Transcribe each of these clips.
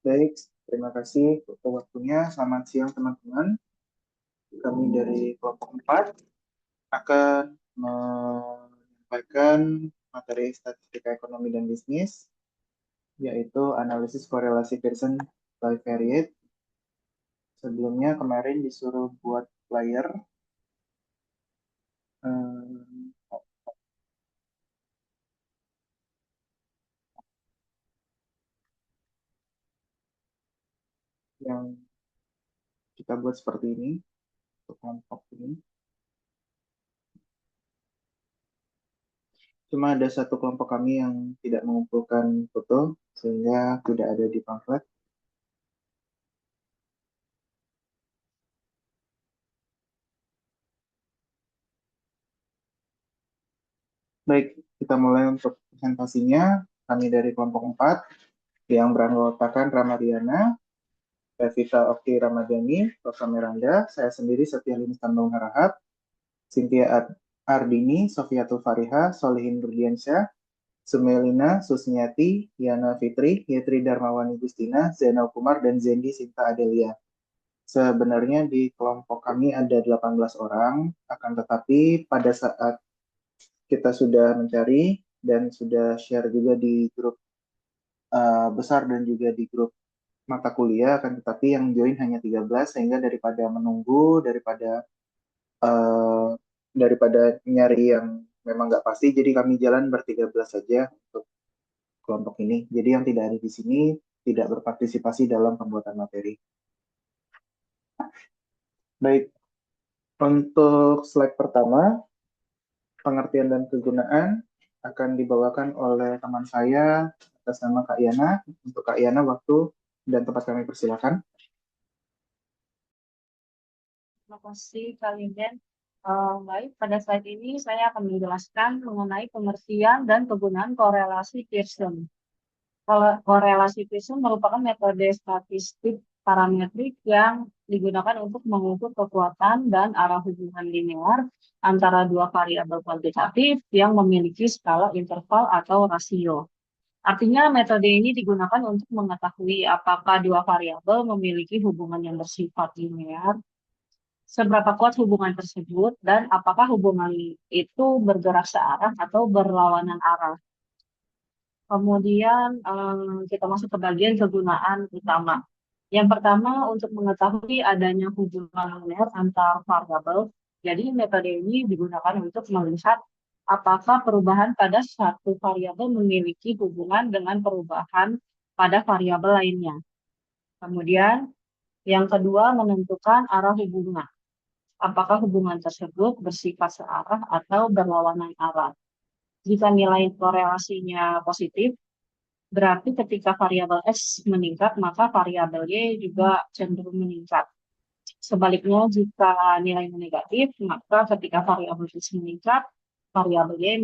Baik, terima kasih untuk waktunya. Selamat siang teman-teman. Kami dari kelompok 4 akan menyampaikan materi statistika ekonomi dan bisnis, yaitu analisis korelasi Pearson bivariate. Sebelumnya kemarin disuruh buat flyer eh, yang kita buat seperti ini untuk kelompok ini. Cuma ada satu kelompok kami yang tidak mengumpulkan foto, sehingga tidak ada di pamflet. Baik, kita mulai untuk presentasinya. Kami dari kelompok 4 yang beranggotakan Ramadiana, Revita Okti Ramadhani, Rosa Miranda, saya sendiri Setia Linis Tambang Harahap, Cynthia Ardini, Sofiatul Fariha, Solihin Nurdiansyah, Sumelina Susniati, Yana Fitri, Yetri Darmawani Gustina, Zainal Kumar, dan Zendi Sinta Adelia. Sebenarnya di kelompok kami ada 18 orang, akan tetapi pada saat kita sudah mencari dan sudah share juga di grup besar dan juga di grup mata kuliah, akan tetapi yang join hanya 13, sehingga daripada menunggu, uh, daripada nyari yang memang nggak pasti, jadi kami jalan ber-13 saja untuk kelompok ini. Jadi yang tidak ada di sini tidak berpartisipasi dalam pembuatan materi. Baik, untuk slide pertama, pengertian dan kegunaan akan dibawakan oleh teman saya atas nama Kak Yana. Untuk Kak Yana, waktu dan tempat kami persilakan. Terima kasih, Kak Linden. Baik, pada slide ini saya akan menjelaskan mengenai pengertian dan kegunaan korelasi Pearson. Korelasi Pearson merupakan metode statistik parametrik yang digunakan untuk mengukur kekuatan dan arah hubungan linear antara dua variabel kuantitatif yang memiliki skala interval atau rasio. Artinya metode ini digunakan untuk mengetahui apakah dua variabel memiliki hubungan yang bersifat linear, seberapa kuat hubungan tersebut, dan apakah hubungan itu bergerak searah atau berlawanan arah. Kemudian kita masuk ke bagian kegunaan utama. Yang pertama, untuk mengetahui adanya hubungan linear antar variabel. Jadi metode ini digunakan untuk melihat apakah perubahan pada satu variabel memiliki hubungan dengan perubahan pada variabel lainnya. Kemudian yang kedua, menentukan arah hubungan. Apakah hubungan tersebut bersifat searah atau berlawanan arah. Jika nilai korelasinya positif, berarti ketika variabel X meningkat, maka variabel Y juga cenderung meningkat. Sebaliknya, jika nilainya negatif, maka ketika variabel X meningkat, variabel Y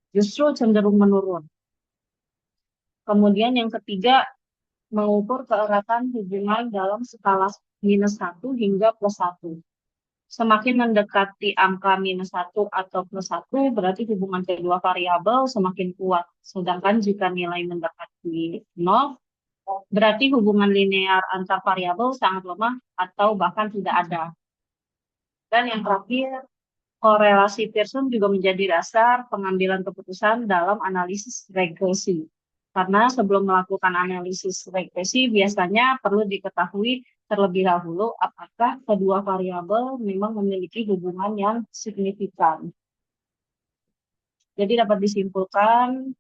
justru cenderung menurun. Kemudian yang ketiga, mengukur keeratan hubungan dalam skala -1 hingga +1. Semakin mendekati angka -1 atau +1, berarti hubungan kedua variabel semakin kuat. Sedangkan jika nilai mendekati 0, berarti hubungan linear antar variabel sangat lemah atau bahkan tidak ada. Dan yang terakhir, korelasi Pearson juga menjadi dasar pengambilan keputusan dalam analisis regresi. Karena sebelum melakukan analisis regresi, biasanya perlu diketahui terlebih dahulu apakah kedua variabel memang memiliki hubungan yang signifikan. Jadi dapat disimpulkan,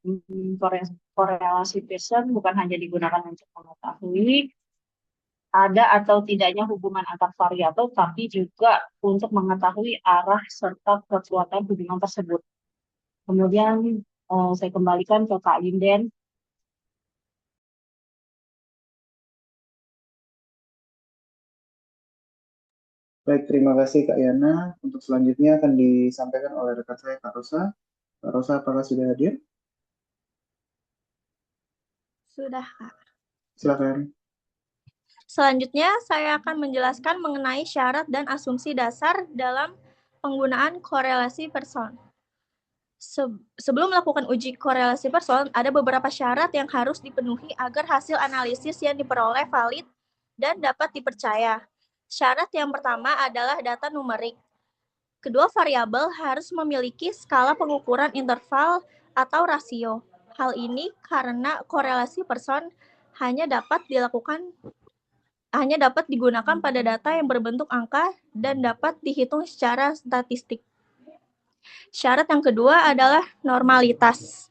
korelasi Pearson bukan hanya digunakan untuk mengetahui ada atau tidaknya hubungan antar variabel, tapi juga untuk mengetahui arah serta kekuatan hubungan tersebut. Kemudian saya kembalikan ke Kak Linden. Baik, terima kasih Kak Yana. Untuk selanjutnya akan disampaikan oleh rekan saya Kak Rosa. Kak Rosa, apakah sudah hadir? Sudah, Kak. Silakan. Selanjutnya, saya akan menjelaskan mengenai syarat dan asumsi dasar dalam penggunaan korelasi Pearson. Sebelum melakukan uji korelasi person, ada beberapa syarat yang harus dipenuhi agar hasil analisis yang diperoleh valid dan dapat dipercaya. Syarat yang pertama adalah data numerik. Kedua variabel harus memiliki skala pengukuran interval atau rasio. Hal ini karena korelasi person hanya dapat digunakan pada data yang berbentuk angka dan dapat dihitung secara statistik. Syarat yang kedua adalah normalitas.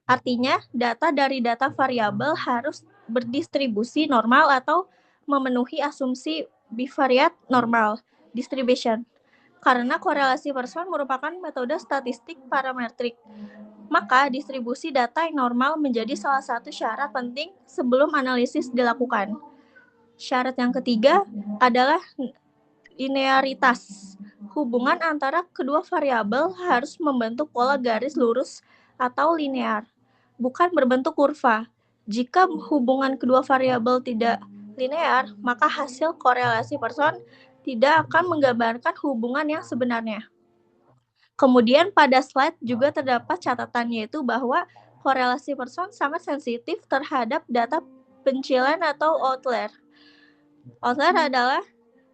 Artinya, data dari data variabel harus berdistribusi normal atau memenuhi asumsi bivariate normal distribution. Karena korelasi person merupakan metode statistik parametrik, maka distribusi data yang normal menjadi salah satu syarat penting sebelum analisis dilakukan. Syarat yang ketiga adalah linearitas. Hubungan antara kedua variabel harus membentuk pola garis lurus atau linear, bukan berbentuk kurva. Jika hubungan kedua variabel tidak linear, maka hasil korelasi person tidak akan menggambarkan hubungan yang sebenarnya. Kemudian pada slide juga terdapat catatan, yaitu bahwa korelasi person sangat sensitif terhadap data pencilan atau outlier. Outlier adalah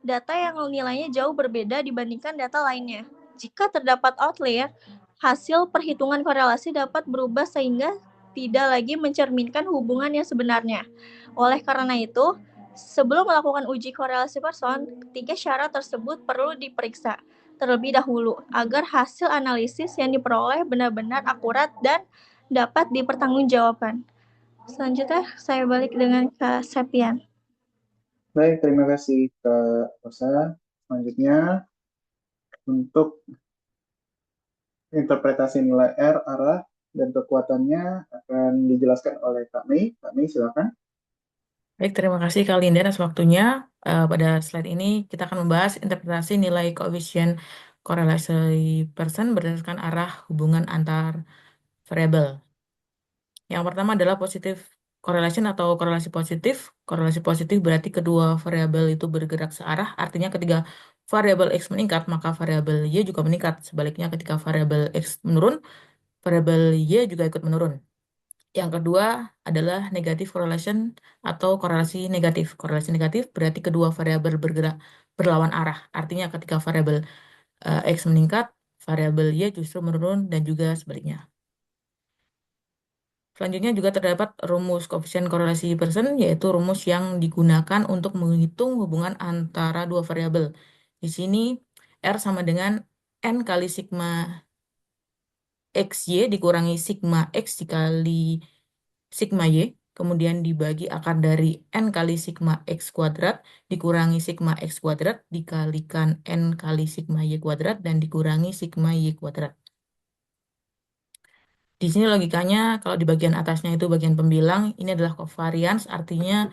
data yang nilainya jauh berbeda dibandingkan data lainnya. Jika terdapat outlier, hasil perhitungan korelasi dapat berubah sehingga tidak lagi mencerminkan hubungan yang sebenarnya. Oleh karena itu, sebelum melakukan uji korelasi person, ketiga syarat tersebut perlu diperiksa terlebih dahulu agar hasil analisis yang diperoleh benar-benar akurat dan dapat dipertanggungjawabkan. Selanjutnya, saya balik dengan Kak Septian. Baik, terima kasih Kak Rosa. Selanjutnya, untuk interpretasi nilai R, arah, dan kekuatannya akan dijelaskan oleh Kak Mei. Kak Mei, silakan. Baik, terima kasih Kak Linda atas waktunya. Pada slide ini kita akan membahas interpretasi nilai koefisien korelasi person berdasarkan arah hubungan antar variabel. Yang pertama adalah positif correlation atau korelasi positif. Korelasi positif berarti kedua variabel itu bergerak searah, artinya ketika variabel X meningkat, maka variabel Y juga meningkat. Sebaliknya ketika variabel X menurun, variabel Y juga ikut menurun. Yang kedua adalah negatif correlation atau korelasi negatif. Korelasi negatif berarti kedua variabel bergerak berlawan arah. Artinya ketika variabel X meningkat, variabel Y justru menurun dan juga sebaliknya. Selanjutnya juga terdapat rumus koefisien korelasi person, yaitu rumus yang digunakan untuk menghitung hubungan antara dua variabel. Di sini R sama dengan N kali sigma XY dikurangi sigma X dikali sigma Y, kemudian dibagi akar dari N kali sigma X kuadrat dikurangi sigma X kuadrat dikalikan N kali sigma Y kuadrat dan dikurangi sigma Y kuadrat. Di sini logikanya kalau di bagian atasnya itu bagian pembilang, ini adalah covariance, artinya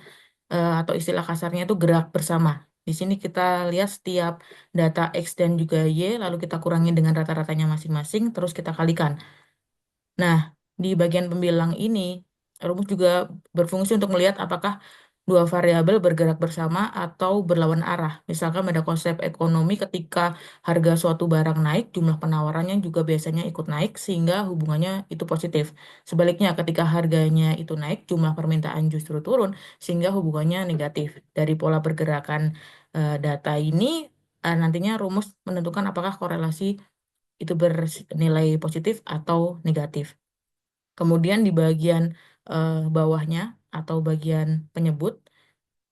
atau istilah kasarnya itu gerak bersama. Di sini kita lihat setiap data X dan juga Y, lalu kita kurangi dengan rata-ratanya masing-masing, terus kita kalikan. Nah, di bagian pembilang ini, rumus juga berfungsi untuk melihat apakah dua variabel bergerak bersama atau berlawan arah. Misalkan pada konsep ekonomi, ketika harga suatu barang naik, jumlah penawarannya juga biasanya ikut naik, sehingga hubungannya itu positif. Sebaliknya, ketika harganya itu naik, jumlah permintaan justru turun, sehingga hubungannya negatif. Dari pola pergerakan data ini, nantinya rumus menentukan apakah korelasi itu bernilai positif atau negatif. Kemudian di bagian bawahnya atau bagian penyebut,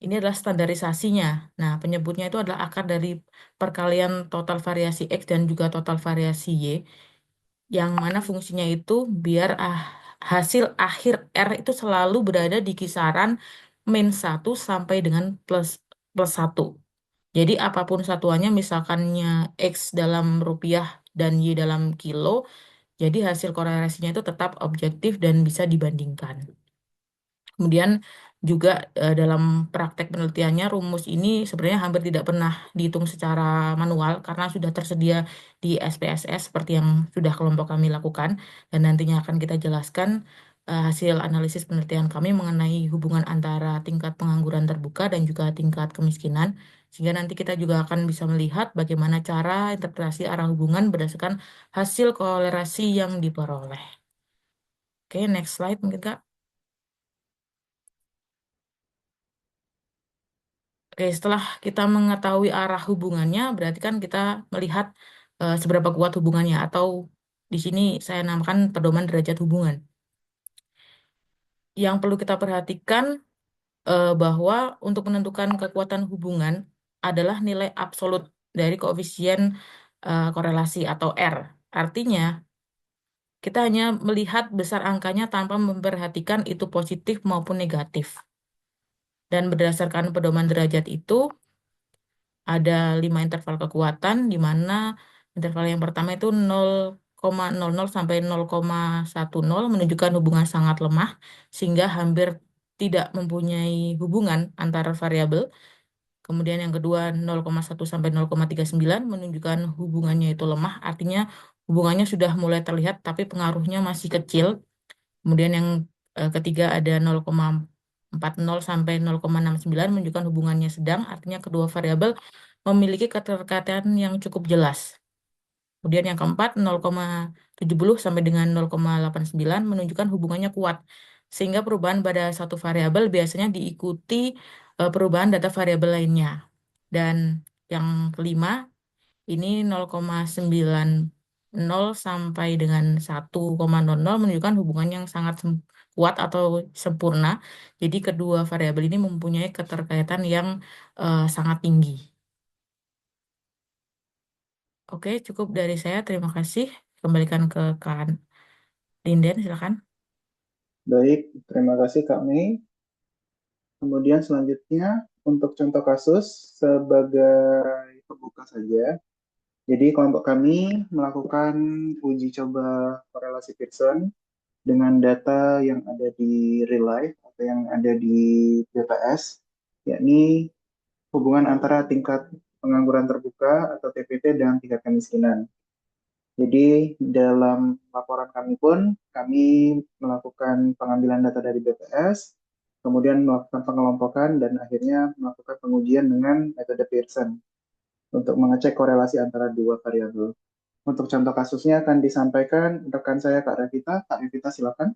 ini adalah standarisasinya. Nah, penyebutnya itu adalah akar dari perkalian total variasi X dan juga total variasi Y, yang mana fungsinya itu biar hasil akhir R itu selalu berada di kisaran -1 sampai dengan plus 1. Jadi apapun satuannya, misalkannya X dalam rupiah dan Y dalam kilo, jadi hasil korelasinya itu tetap objektif dan bisa dibandingkan. Kemudian juga dalam praktek penelitiannya rumus ini sebenarnya hampir tidak pernah dihitung secara manual karena sudah tersedia di SPSS seperti yang sudah kelompok kami lakukan dan nantinya akan kita jelaskan hasil analisis penelitian kami mengenai hubungan antara tingkat pengangguran terbuka dan juga tingkat kemiskinan. Sehingga nanti kita juga akan bisa melihat bagaimana cara interpretasi arah hubungan berdasarkan hasil kolerasi yang diperoleh. Oke, next slide mungkin Kak. Oke, setelah kita mengetahui arah hubungannya, berarti kan kita melihat seberapa kuat hubungannya, atau di sini saya namakan pedoman derajat hubungan. Yang perlu kita perhatikan bahwa untuk menentukan kekuatan hubungan adalah nilai absolut dari koefisien korelasi atau R. Artinya, kita hanya melihat besar angkanya tanpa memperhatikan itu positif maupun negatif. Dan berdasarkan pedoman derajat itu, ada 5 interval kekuatan, di mana interval yang pertama itu 0,00 sampai 0,10 menunjukkan hubungan sangat lemah, sehingga hampir tidak mempunyai hubungan antar variabel. Kemudian yang kedua 0,1 sampai 0,39 menunjukkan hubungannya itu lemah, artinya hubungannya sudah mulai terlihat tapi pengaruhnya masih kecil. Kemudian yang ketiga ada 0,40 sampai 0,69 menunjukkan hubungannya sedang, artinya kedua variabel memiliki keterkaitan yang cukup jelas. Kemudian yang keempat 0,70 sampai dengan 0,89 menunjukkan hubungannya kuat, sehingga perubahan pada satu variabel biasanya diikuti perubahan data variabel lainnya. Dan yang kelima ini 0,90 sampai dengan 1,00 menunjukkan hubungan yang sangat kuat atau sempurna. Jadi kedua variabel ini mempunyai keterkaitan yang sangat tinggi. Oke, cukup dari saya. Terima kasih. Kembalikan ke Kak Linden, silakan. Baik, terima kasih Kak Mei. Kemudian selanjutnya untuk contoh kasus sebagai pembuka saja. Jadi kelompok kami melakukan uji coba korelasi Pearson dengan data yang ada di real life atau yang ada di BPS, yakni hubungan antara tingkat pengangguran terbuka atau TPT dan tingkat kemiskinan. Jadi dalam laporan kami pun kami melakukan pengambilan data dari BPS, kemudian melakukan pengelompokan dan akhirnya melakukan pengujian dengan metode Pearson untuk mengecek korelasi antara dua variabel. Untuk contoh kasusnya akan disampaikan rekan saya Kak Revita. Kak Revita silakan.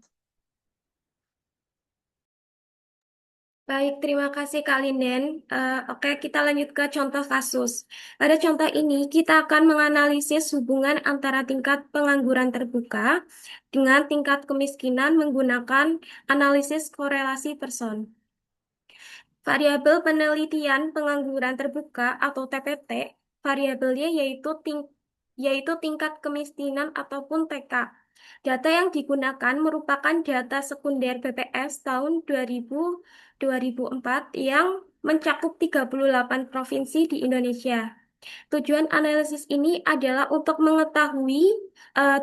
Baik, terima kasih Kak Linden. Oke, kita lanjut ke contoh kasus. Pada contoh ini, kita akan menganalisis hubungan antara tingkat pengangguran terbuka dengan tingkat kemiskinan menggunakan analisis korelasi Pearson. Variabel penelitian pengangguran terbuka atau TPT, variabelnya yaitu tingkat kemiskinan ataupun TK. Data yang digunakan merupakan data sekunder BPS tahun 2004 yang mencakup 38 provinsi di Indonesia. Tujuan analisis ini adalah untuk mengetahui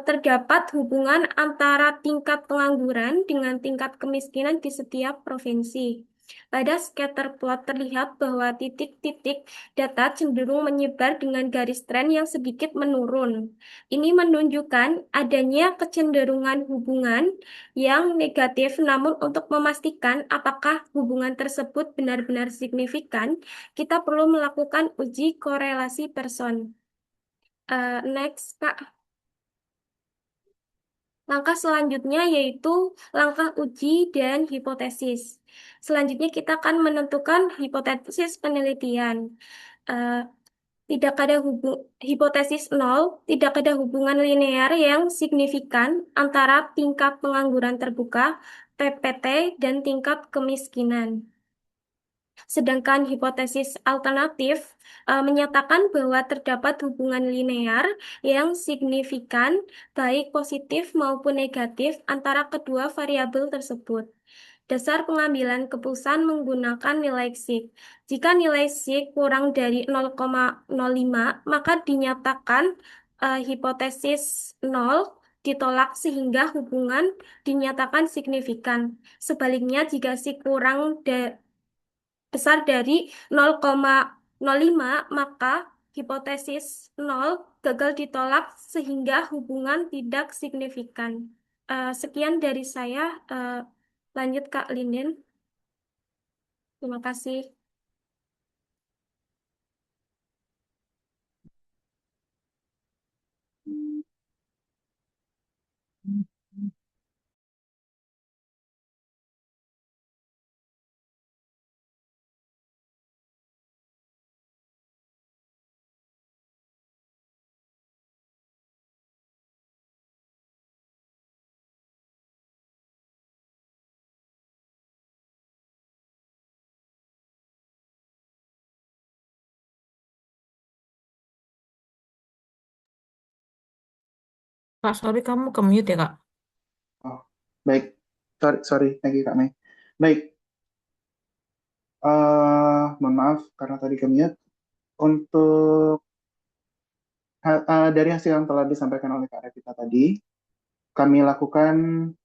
terdapat hubungan antara tingkat pengangguran dengan tingkat kemiskinan di setiap provinsi. Pada scatter plot terlihat bahwa titik-titik data cenderung menyebar dengan garis tren yang sedikit menurun. Ini menunjukkan adanya kecenderungan hubungan yang negatif, namun untuk memastikan apakah hubungan tersebut benar-benar signifikan, kita perlu melakukan uji korelasi Pearson. Next, Kak. Langkah selanjutnya yaitu langkah uji dan hipotesis. Selanjutnya kita akan menentukan hipotesis penelitian. Tidak ada hipotesis 0, tidak ada hubungan linear yang signifikan antara tingkat pengangguran terbuka, TPT, dan tingkat kemiskinan. Sedangkan hipotesis alternatif menyatakan bahwa terdapat hubungan linear yang signifikan, baik positif maupun negatif, antara kedua variabel tersebut. Dasar pengambilan keputusan menggunakan nilai Xig. Jika nilai Xig kurang dari 0,05, maka dinyatakan hipotesis 0 ditolak sehingga hubungan dinyatakan signifikan. Sebaliknya, jika Xig kurang besar dari 0,05, maka hipotesis 0 gagal ditolak sehingga hubungan tidak signifikan. Sekian dari saya. Lanjut Kak Linden. Terima kasih. Kak, sorry kamu ke mute ya, Kak? Oh, baik. Sorry, thank you Kak Mei. Baik, mohon maaf karena tadi ke mute. Untuk dari hasil yang telah disampaikan oleh Kak Revita tadi, kami lakukan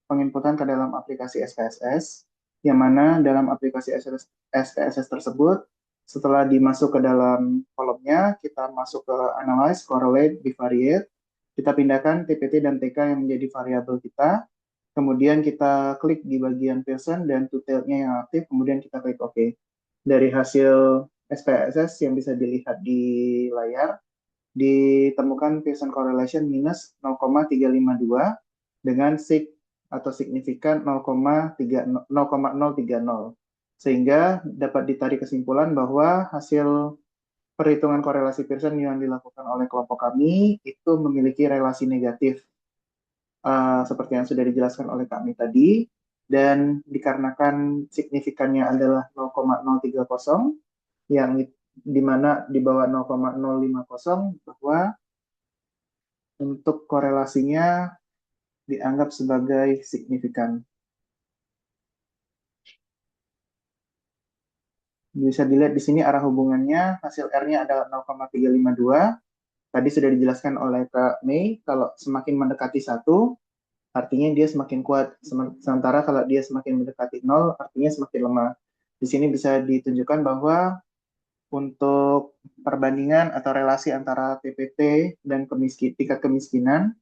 penginputan ke dalam aplikasi SPSS, yang mana dalam aplikasi SPSS tersebut, setelah dimasuk ke dalam kolomnya, kita masuk ke Analyze, Correlate, Bivariate, kita pindahkan TPT dan TK yang menjadi variabel kita, kemudian kita klik di bagian Pearson dan two-tailed-nya yang aktif, kemudian kita klik OK. Dari hasil SPSS yang bisa dilihat di layar, ditemukan Pearson correlation minus 0,352 dengan atau signifikan 0,030, sehingga dapat ditarik kesimpulan bahwa hasil perhitungan korelasi Pearson yang dilakukan oleh kelompok kami itu memiliki relasi negatif, seperti yang sudah dijelaskan oleh kami tadi, dan dikarenakan signifikannya adalah 0,030, yang di mana di bawah 0,050, bahwa untuk korelasinya dianggap sebagai signifikan. Bisa dilihat di sini arah hubungannya, hasil R-nya adalah 0,352. Tadi sudah dijelaskan oleh Kak Mei, kalau semakin mendekati 1, artinya dia semakin kuat. Sementara kalau dia semakin mendekati 0, artinya semakin lemah. Di sini bisa ditunjukkan bahwa untuk perbandingan atau relasi antara PPT dan tingkat kemiskinan,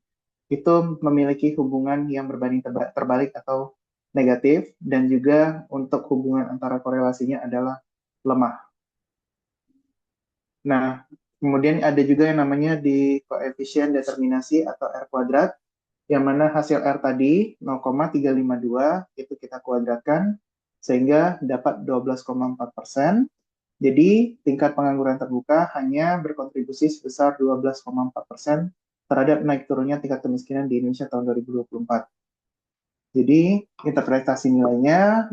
itu memiliki hubungan yang berbanding terbalik atau negatif, dan juga untuk hubungan antara korelasinya adalah lemah. Nah, kemudian ada juga yang namanya di koefisien determinasi atau R kuadrat, yang mana hasil R tadi 0,352 itu kita kuadratkan sehingga dapat 12,4%. Jadi tingkat pengangguran terbuka hanya berkontribusi sebesar 12,4% terhadap naik turunnya tingkat kemiskinan di Indonesia tahun 2024. Jadi interpretasi nilainya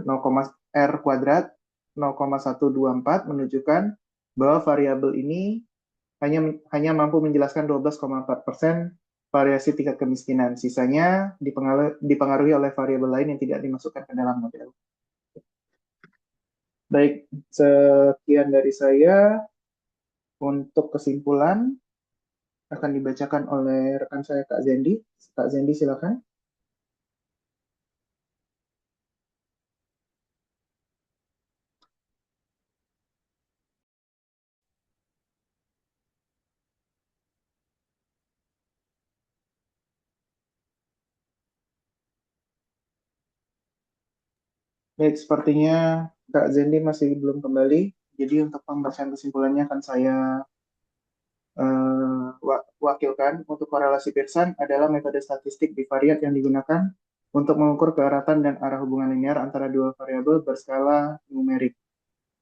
R kuadrat 0,124 menunjukkan bahwa variabel ini hanya mampu menjelaskan 12,4% variasi tingkat kemiskinan. Sisanya dipengaruhi oleh variabel lain yang tidak dimasukkan ke dalam model. Baik, sekian dari saya. Untuk kesimpulan akan dibacakan oleh rekan saya Kak Zendi. Kak Zendi silakan. Baik, sepertinya Kak Zendi masih belum kembali. Jadi untuk pembacaan kesimpulannya akan saya wakilkan. Untuk korelasi Pearson adalah metode statistik bivariat yang digunakan untuk mengukur keeratan dan arah hubungan linear antara dua variabel berskala numerik.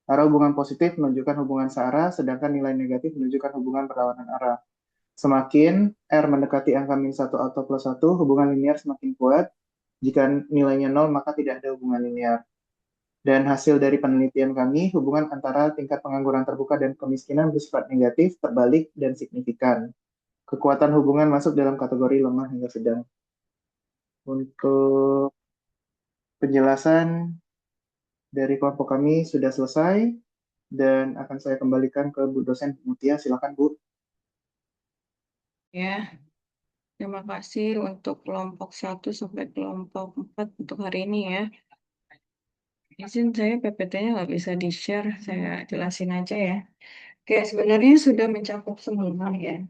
Arah hubungan positif menunjukkan hubungan searah, sedangkan nilai negatif menunjukkan hubungan berlawanan arah. Semakin R mendekati angka min 1 atau plus 1, hubungan linear semakin kuat. Jika nilainya 0, maka tidak ada hubungan linear. Dan hasil dari penelitian kami, hubungan antara tingkat pengangguran terbuka dan kemiskinan bersifat negatif, terbalik, dan signifikan. Kekuatan hubungan masuk dalam kategori lemah hingga sedang. Untuk penjelasan dari kelompok kami sudah selesai, dan akan saya kembalikan ke Bu dosen Mutia. Silakan Bu. Ya, terima kasih untuk kelompok 1 sampai kelompok 4 untuk hari ini ya. Izin saya PPT-nya nggak bisa di-share, saya jelasin aja ya. Oke, sebenarnya sudah mencakup semua ya.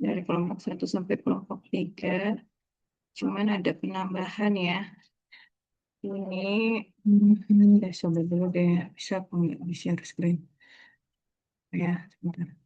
Dari kelompok 1 sampai kelompok 3. Cuman ada penambahan ya. Ini, saya coba dulu deh, bisa apa nggak di share screen? Ya, sebentar.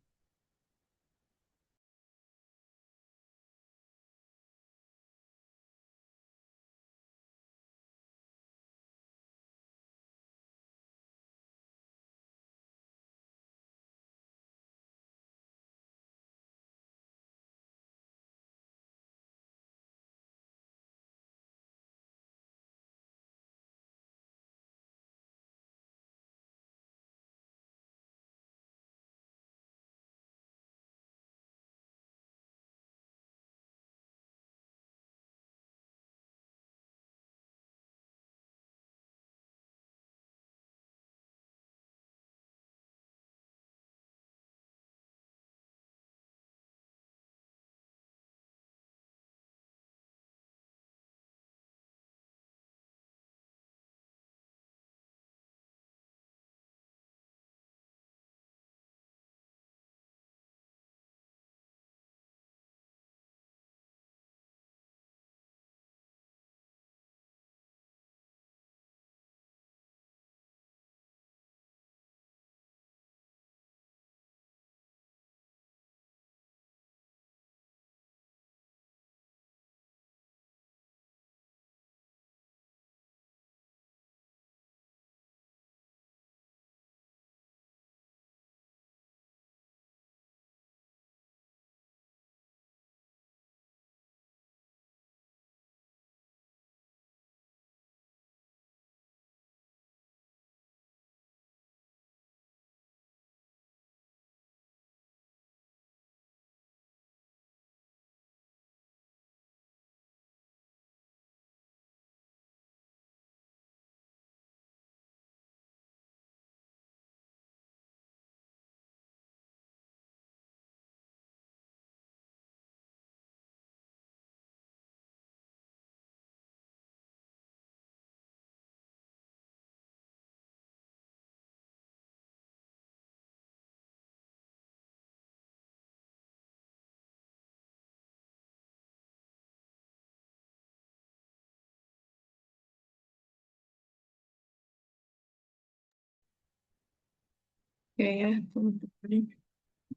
Oke ya, teman-teman.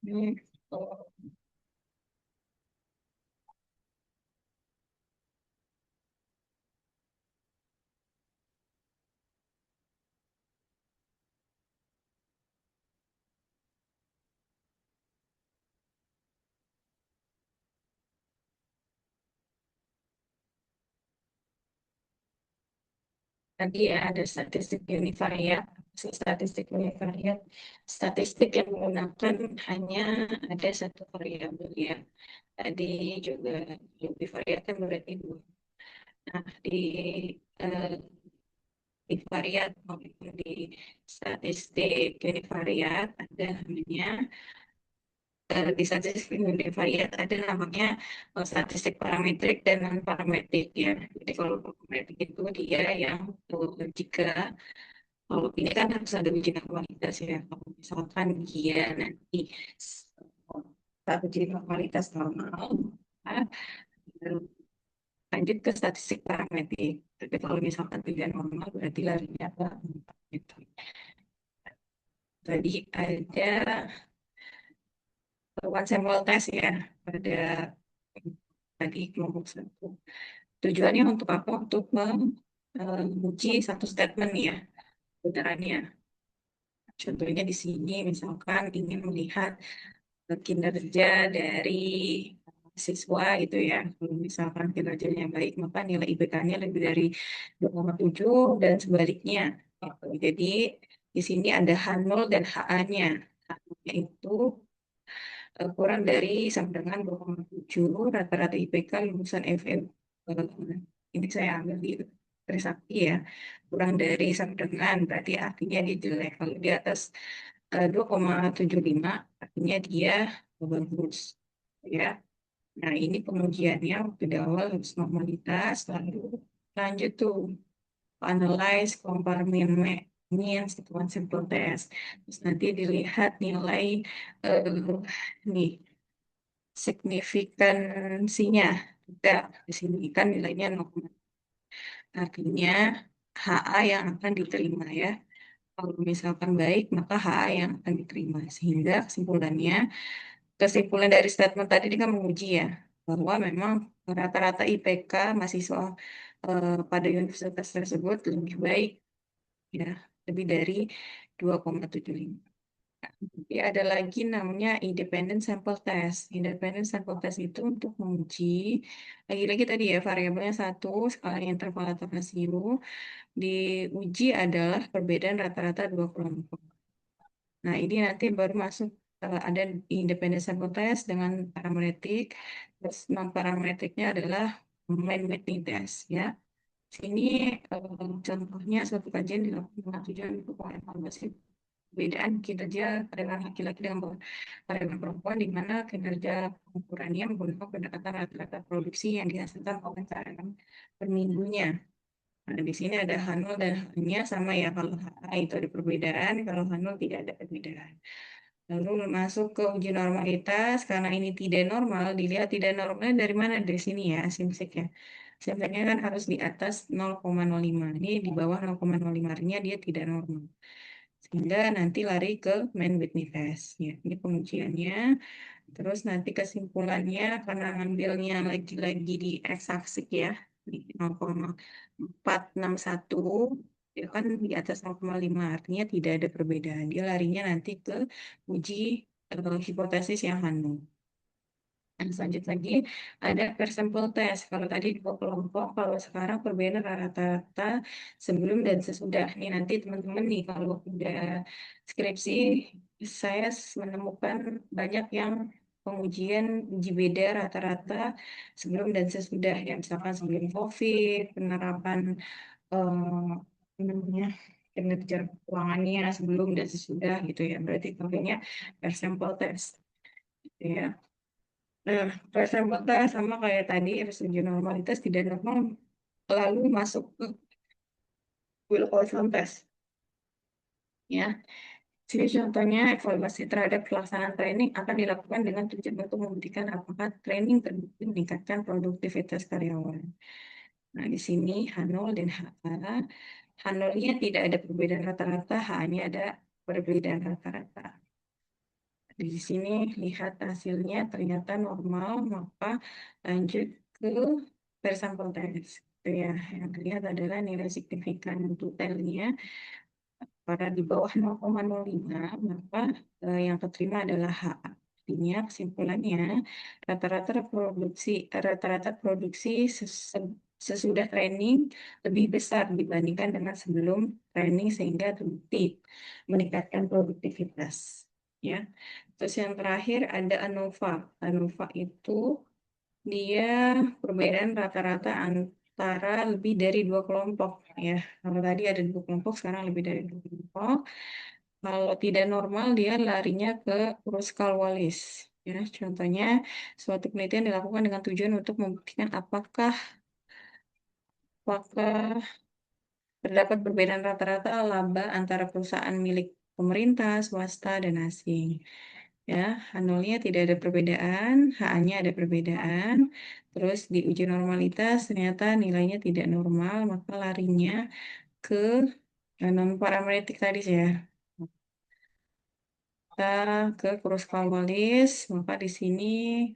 Ini, tadi ya ada statistik univariat. Statistik univariat, statistik yang menggunakan hanya ada satu variabel ya. Tadi juga univariat kan berarti dua. Nah, eh, di variat maupun di statistik univariat ada namanya di statistik univariat ada namanya statistik parametrik dan non parametrik ya. Jadi kalau parametrik itu dia yang jika kalau ini kan harus ada uji normalitas ya. Kalau misalkan dia nanti tak uji normalitas normal, nah, lanjut ke statistik parametrik. Tapi kalau misalkan tidak normal berarti larinya ke parametrik. Tadi ada one sample test ya pada tadi kelompok satu. Tujuannya untuk apa? Untuk menguji satu statement ya, kebenarannya. Contohnya di sini misalkan ingin melihat kinerja dari siswa itu ya. Kalau misalkan kinerjanya baik, maka nilai IPK-nya lebih dari 2,7 dan sebaliknya. Jadi di sini ada H0 dan HA-nya. H-nya itu kurang dari sama dengan 2,7 rata-rata IPK lulusan FM. Ini saya ambil di Trisakti ya. Kurang dari sama dengan berarti artinya dia jelek. Kalau di atas 2,75 artinya dia bagus. Ya. Nah, ini pengujiannya waktu di awal harus normalitas, lalu lanjut tuh analyze, compare means, itu one simple test. Terus nanti dilihat nilai nih signifikansinya Tidak, di sini kan nilainya 0, artinya HA yang akan diterima ya. Kalau misalkan baik, maka HA yang akan diterima. Sehingga kesimpulan dari statement tadi dia kan menguji ya, bahwa memang rata-rata IPK mahasiswa pada universitas tersebut lebih baik ya, lebih dari 2,75. Tapi ada lagi namanya independent sample test. Independent sample test itu untuk menguji, lagi-lagi tadi ya, variabelnya satu, skala interval atau rasio, diuji adalah perbedaan rata-rata dua kelompok. Nah, ini nanti baru masuk ada independent sample test dengan parametrik. Terus non parametriknya adalah main mapping test ya. Sini contohnya suatu kajian dilakukan dengan tujuan untuk mengevaluasi perbedaan kinerja karyawan laki-laki dengan karyawan perempuan di mana kinerja pengukurannya menggunakan pendekatan rata-rata produksi yang dihasilkan wawancara per minggunya. Nah, di sini ada H0 dan H-nya sama ya. Kalau HA itu ada perbedaan, kalau H0 tidak ada perbedaan. Lalu masuk ke uji normalitas, karena ini tidak normal, dilihat tidak normalnya dari mana? Dari sini ya, simsek ya. Simseknya kan harus di atas 0,05. Ini di bawah 0,05, artinya dia tidak normal. Sehingga nanti lari ke main Whitney test. Ya, ini pengujiannya. Terus nanti kesimpulannya, karena ngambilnya lagi-lagi di x-aksis ya, di 0,461, ya kan di atas 0,5, artinya tidak ada perbedaan. Dia larinya nanti ke uji hipotesis yang Hanum. Dan selanjutnya lagi ada per sampel test. Kalau tadi dua kelompok, kalau sekarang perbedaan rata-rata sebelum dan sesudah. Ini nanti teman-teman nih kalau udah skripsi, saya menemukan banyak yang pengujian uji beda rata-rata sebelum dan sesudah. Ya, misalkan sebelum COVID, penerapan apa namanya, kinerja keuangannya sebelum dan sesudah gitu ya. Berarti tentunya per sampel test. Gitu ya. Nah, persahabatan sama kayak tadi, resiko normalitas tidak normal, lalu masuk ke Wilcoxon test. Ya, sini contohnya evaluasi terhadap pelaksanaan training akan dilakukan dengan tujuan untuk membuktikan apakah training terbukti meningkatkan produktivitas karyawan. Nah, di sini H0 dan HA. H0-nya tidak ada perbedaan rata-rata, H-nya ada perbedaan rata-rata. Di sini lihat hasilnya ternyata normal, maka lanjut ke persampel test. Itu ya, yang terlihat adalah nilai signifikan untuk T-nya pada di bawah 0,05, maka yang keterima adalah H. Artinya kesimpulannya rata-rata produksi sesudah training lebih besar dibandingkan dengan sebelum training sehingga terbukti meningkatkan produktivitas. Ya. Terus yang terakhir ada ANOVA. ANOVA itu dia perbedaan rata-rata antara lebih dari dua kelompok ya. Kalau tadi ada dua kelompok, sekarang lebih dari dua kelompok. Kalau tidak normal dia larinya ke Kruskal-Wallis. Ya, contohnya suatu penelitian dilakukan dengan tujuan untuk membuktikan apakah terdapat perbedaan rata-rata laba antara perusahaan milik pemerintah, swasta, dan asing. Ya, H0-nya tidak ada perbedaan, H-nya ada perbedaan. Terus di uji normalitas ternyata nilainya tidak normal, maka larinya ke non parametrik tadi ya. Kita ke Kruskal-Wallis, maka di sini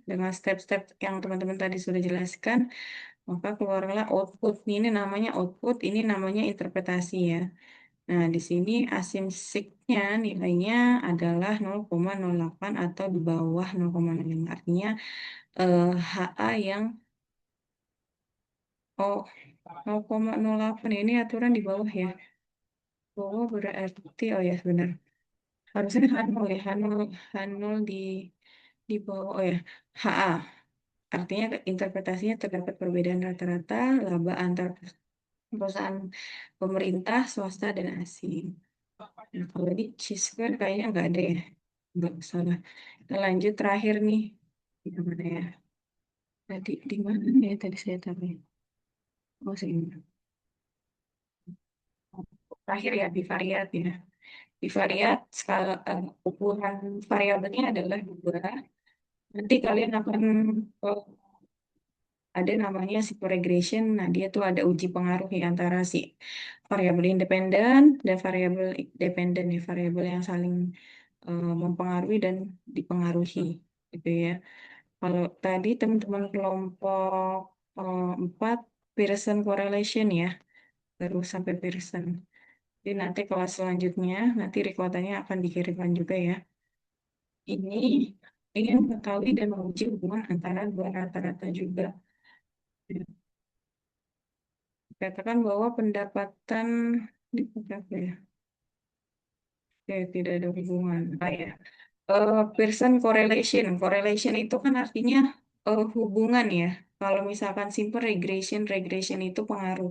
dengan step-step yang teman-teman tadi sudah jelaskan, maka keluarlah output. Ini namanya output, ini namanya interpretasi ya. Nah, di sini asimsiknya nilainya adalah 0,08 atau di bawah 0,05. Artinya HA yang 0,08 ini aturan di bawah ya. Bawah berarti, oh ya benar. Harusnya H0 ya, H0 di bawah, oh ya, HA. Artinya interpretasinya terdapat perbedaan rata-rata laba antar perusahaan pemerintah, swasta, dan asing. Nah, kalau di C-square kayaknya nggak ada ya. Nggak salah. Kita lanjut terakhir nih. Di mana ya? Di mana ya tadi saya taruh ya? Oh, sini. Terakhir ya, bivariat ya. Bivariat, skala ukuran variabelnya adalah 2. Nanti kalian akan ada namanya simple regression. Nah, dia tuh ada uji pengaruh ya antara si variabel independen dan variabel dependen ya, variabel yang saling mempengaruhi dan dipengaruhi gitu ya. Kalau tadi teman-teman kelompok 4 Pearson correlation ya, baru sampai Pearson. Jadi nanti kelas selanjutnya, nanti rekodanya akan dikirimkan juga ya. Ini ingin mengetahui dan menguji hubungan antara dua rata-rata juga. Katakan bahwa pendapatan di berapa ya? Oke, tidak ada hubungan. Ya. Pearson correlation. Correlation itu kan artinya hubungan ya. Kalau misalkan simple regression, regression itu pengaruh.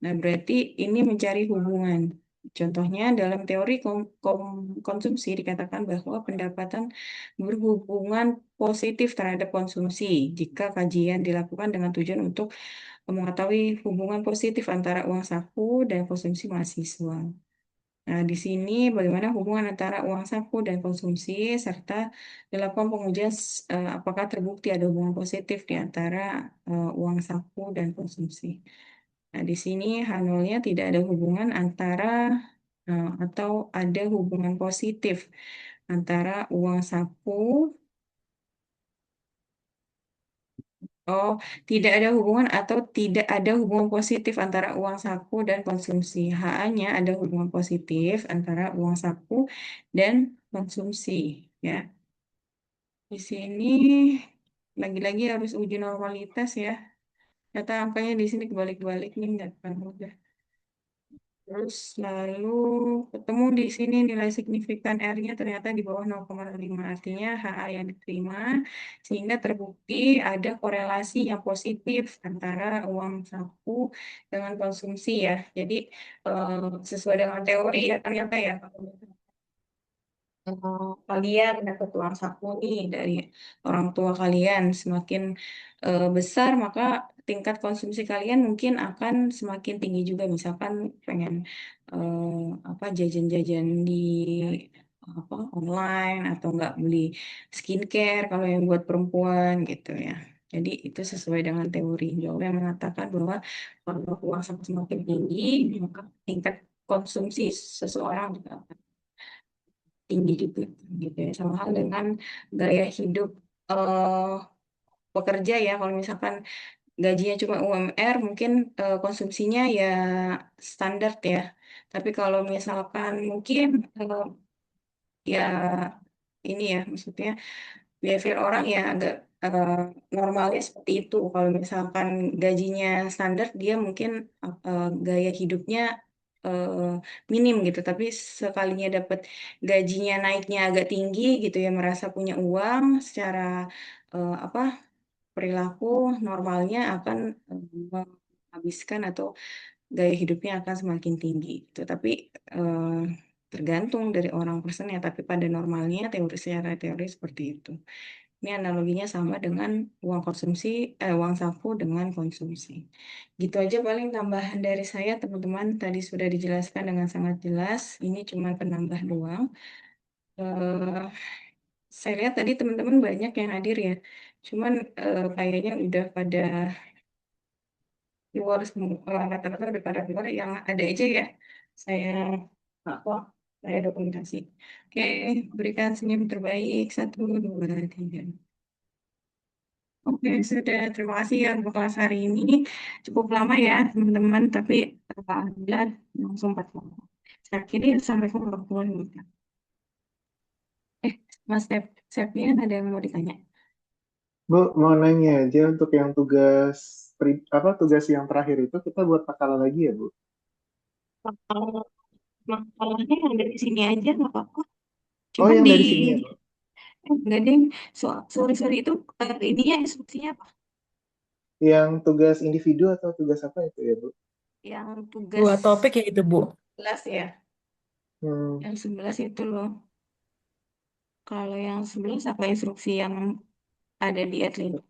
Nah, berarti ini mencari hubungan. Contohnya dalam teori konsumsi dikatakan bahwa pendapatan berhubungan positif terhadap konsumsi jika kajian dilakukan dengan tujuan untuk mengetahui hubungan positif antara uang saku dan konsumsi mahasiswa. Nah, di sini bagaimana hubungan antara uang saku dan konsumsi serta dilakukan pengujian apakah terbukti ada hubungan positif di antara uang saku dan konsumsi. Nah, di sini H0-nya tidak ada hubungan antara atau ada hubungan positif antara uang saku. Oh, tidak ada hubungan atau tidak ada hubungan positif antara uang saku dan konsumsi. H-nya ada hubungan positif antara uang saku dan konsumsi. Ya, di sini lagi-lagi harus uji normalitas ya. Kata angkanya di sini kebalik-balik nih, nggak akan mudah. Terus lalu ketemu di sini nilai signifikan R-nya ternyata di bawah 0,5. Artinya HA yang diterima sehingga terbukti ada korelasi yang positif antara uang saku dengan konsumsi ya. Jadi sesuai dengan teori ya ternyata ya. Kalian dapat uang saku nih dari orang tua kalian semakin besar maka tingkat konsumsi kalian mungkin akan semakin tinggi juga misalkan pengen apa jajan-jajan di apa online atau nggak beli skincare kalau yang buat perempuan gitu ya. Jadi itu sesuai dengan teori Joule yang mengatakan bahwa kalau uang saku semakin tinggi maka tingkat konsumsi seseorang juga tinggi juga gitu ya sama hal dengan gaya hidup eh, pekerja ya kalau misalkan gajinya cuma UMR mungkin konsumsinya ya standar ya tapi kalau misalkan mungkin ya ini ya maksudnya behavior orang ya agak eh, normalnya seperti itu kalau misalkan gajinya standar dia mungkin gaya hidupnya eh, minim gitu tapi sekalinya dapat gajinya naiknya agak tinggi gitu ya merasa punya uang secara apa perilaku normalnya akan menghabiskan atau gaya hidupnya akan semakin tinggi gitu tapi tergantung dari orang personnya tapi pada normalnya teori secara teori seperti itu. Ini analoginya sama dengan uang konsumsi, uang saku dengan konsumsi. Gitu aja paling tambahan dari saya, teman-teman. Tadi sudah dijelaskan dengan sangat jelas. Ini cuma penambah doang. Eh, saya lihat tadi teman-teman banyak yang hadir ya. Cuman kayaknya udah pada keluar semua, rata-rata udah pada keluar. Yang ada aja ya. Saya apa? Saya dokumentasi. Oke, berikan senyum terbaik. 1, 2, 3. Oke, sudah. Terima kasih ya untuk kelas hari ini. Cukup lama ya, teman-teman, tapi alhamdulillah langsung 40. Saya kira sampai ke 40 menit. Mas Septian ada yang mau ditanya? Bu, mau nanya aja untuk yang tugas yang terakhir itu kita buat makalah lagi ya, Bu? Kalau makalahnya yang dari sini aja nggak apa-apa. Oh, Cuman yang di dari sini ya, Bu? enggak deh. Sorry itu ininya instruksinya apa? Yang tugas individu atau tugas apa itu ya, Bu? Yang tugas Dua topik ya itu, Bu. 11 ya. Hmm, Yang 11 itu loh. Kalau yang 11 apa instruksi yang ada di Adlin?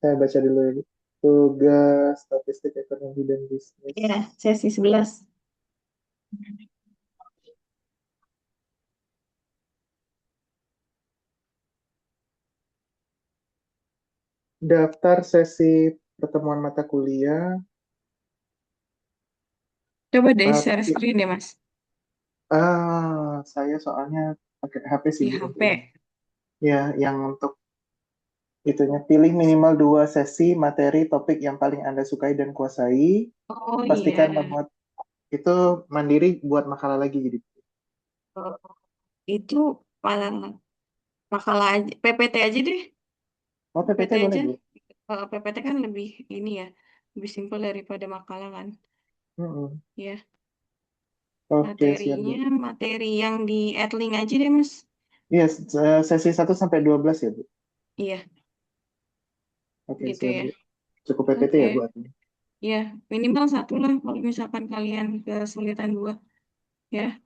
saya baca dulu ya, Bu. Tugas statistik ekonomi dan bisnis. Ya, sesi 11. Daftar sesi pertemuan mata kuliah. Coba deh Uh, share screen ya, Mas, saya soalnya pakai HP sih di Bu HP. untuk ini. Ya, yang untuk itunya pilih minimal 2 sesi materi topik yang paling Anda sukai dan kuasai. Oh Pastikan iya, membuat itu mandiri buat makalah lagi jadi. Oh, itu malah makalah aja, PPT aja deh, Oh, PPT PPT boleh aja. Bu. PPT kan lebih ini ya, lebih simpel daripada makalah kan. Mm-mm. Ya, Oke, siap Bu. materinya materi yang di Adlink aja deh, Mas. Iya, sesi 1 sampai 12 ya Bu. Iya, Oke, gitu siap ya. Bu. Cukup PPT Oke, ya Bu artinya. ya minimal satu lah kalau misalkan kalian kesulitan dua, ya.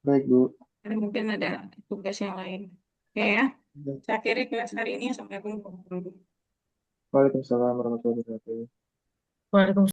Baik Bu. Karena mungkin ada tugas yang lain. Oke ya, saya akhiri kelas hari ini. Assalamualaikum warahmatullahi wabarakatuh. Waalaikumsalam warahmatullahi wabarakatuh. Waalaikumsalam.